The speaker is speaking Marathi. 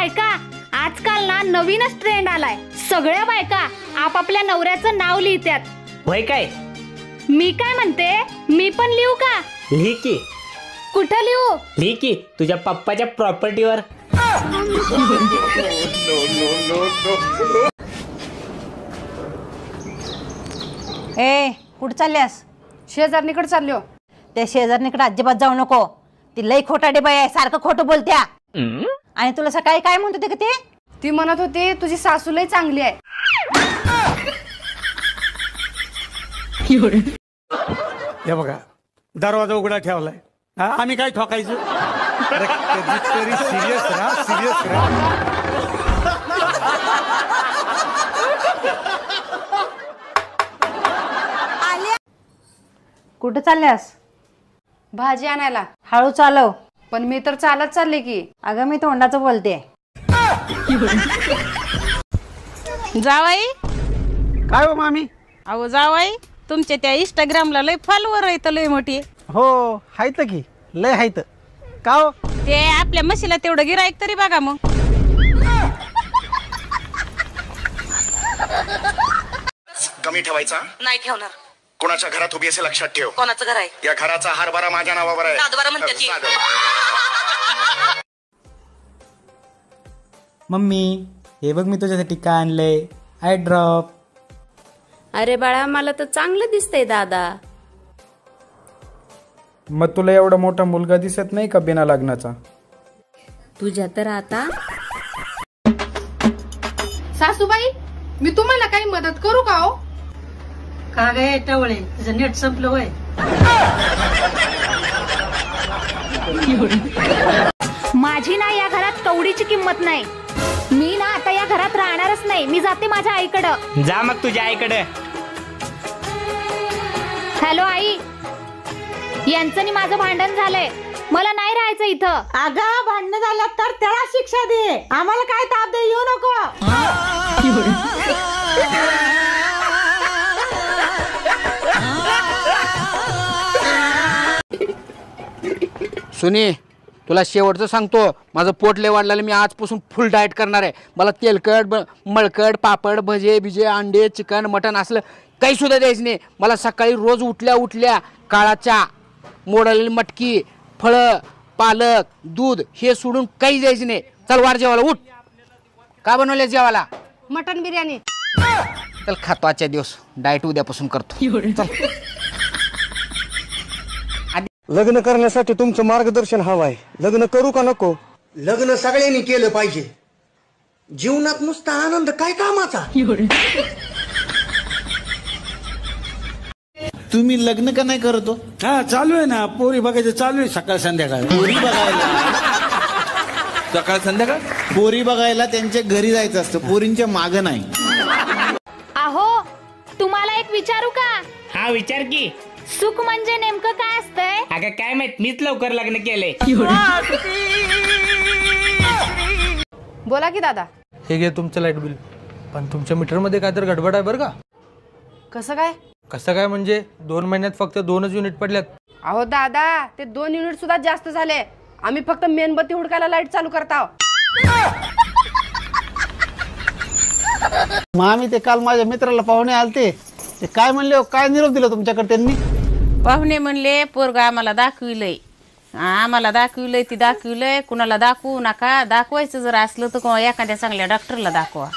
बायका आजकाल ना नवीनच ट्रेंड आलाय. सगळ्या बायका आपापल्या नवऱ्याचं नाव लिहितात. होय काय? मी काय म्हणते, मी पण लिहू का? लिही की. कुठं लिहू? लिही की तुझ्या पप्पाच्या प्रॉपर्टीवर. ए कुठं चालल्यास? शेजारणीकडे चाललो. त्या शेजारणीकडे अजिबात जाऊ नको. ती लई खोटाडे बाई आहे, सारखं खोटं बोलत्या. आणि तुला सकाळी काय म्हणत होते का ते? ती म्हणत होती तुझी सासू लई चांगली आहे. हे बघा दरवाजा उघडा ठेवलाय. आम्ही काय ठोकायचं? सिरियस राहा, सिरियस राहा. कुठं चालल्यास? भाजी आणायला. हळू चालव. पण मी तर चालत चालले की. अगं मी तोंडाचं बोलते. जावाई काय हो मामी? अहो जावाई, तुमच्या त्या इंस्टाग्रामला लय फॉलोवर आहेत लय मोठी. हो हायत की, लय हायत. का हो? ते आपल्या म्हशीला तेवढं गिराईक तरी बघा मग. कमी ठेवायचा नाही ठेवणार. कोणाच्या घरात उभी असे लक्षात ठेव. कोणाचं घर आहे? या घराचा हरभरा माझ्या नावावर आहे. सातबारा म्हणतात की. मम्मी हे बघ मी तुझ्यासाठी काय आणलंय. I drop. अरे बाळा, मला तर चांगलं दिसतंय दादा. मग तुला एवढा मोठा मुलगा दिसत नाही का बिना लग्नाचा? तुझ्या तर आता. सासूबाई, मी तुम्हाला काही मदत करू का हो? का गे टवळे, तुझं नेट संपलं होय? माझी ना या घरात कवडीची किंमत नाही. मी ना आता या घरात राहणारच नाही. मी जाते माझ्या आईकडं. जा मग तुझ्या आईकडे. हॅलो आई, यांचं आणि माझं भांडण झालंय. मला नाही राहायचं इथं. अगं भांडणं झालं तर त्याला शिक्षा दे. आम्हाला काय ताप दे येऊ नको. सुनी, तुला शेवटचं सांगतो, माझं पोट लय वाढलेलं. मी आजपासून फुल डाएट करणार आहे. मला तेलकट मळकट पापड भजे बिजे अंडे चिकन मटन असलं काही सुद्धा द्यायचं नाही. मला सकाळी रोज उठल्या उठल्या काळा चहा, मोडलेली मटकी, फळं, पालक, दूध हे सोडून काही द्यायचं नाही. चल वार जेवायला उठ. का बनवले जेवायला? मटन बिर्याणी. चल खातो आजच्या दिवस. डाएट उद्यापासून करतो. चल. लग्न करण्यासाठी तुमचं मार्गदर्शन हवं आहे. लग्न करू का नको? लग्न सगळ्यांनी केलं पाहिजे. जीवनात नुसता आनंद काय कामाचा? तुम्ही लग्न का नाही करतो? हा चालू आहे ना, पोरी बघायचं चालू आहे सकाळ संध्याकाळ. पोरी बघायला सकाळ संध्याकाळ पोरी बघायला त्यांच्या घरी जायचं असतं, पोरींच्या मागं नाही. अहो, तुम्हाला एक विचारू का? हा विचार की. सुख म्हणजे नेमकं काय असतंय? अगं काय माहित, मीच लवकर लग्न केलंय. बोला की दादा. हे घे तुमचं लाईट बिल. पण तुमच्या मीटर मध्ये काय तर गडबड आहे बरं का? कसं काय? कसं काय म्हणजे 2 महिन्यात फक्त 2च युनिट पडल्यात. अहो दादा, ते 2 युनिट सुद्धा जास्त झाले. आम्ही फक्त मेणबत्ती हुडकायला लाईट चालू करताव. मामी ते काल माझ्या मित्राला पाहुणे आलते. ते काय म्हणले, काय निरोप दिला तुमच्याकडे त्यांनी? पाहुणे म्हणले पोरग आम्हाला दाखविलंय. आम्हाला दाखविलंय ती दाखविलंय. कुणाला दाखवू नका. दाखवायचं जर असलं तर एखाद्या चांगल्या डॉक्टरला दाखवा.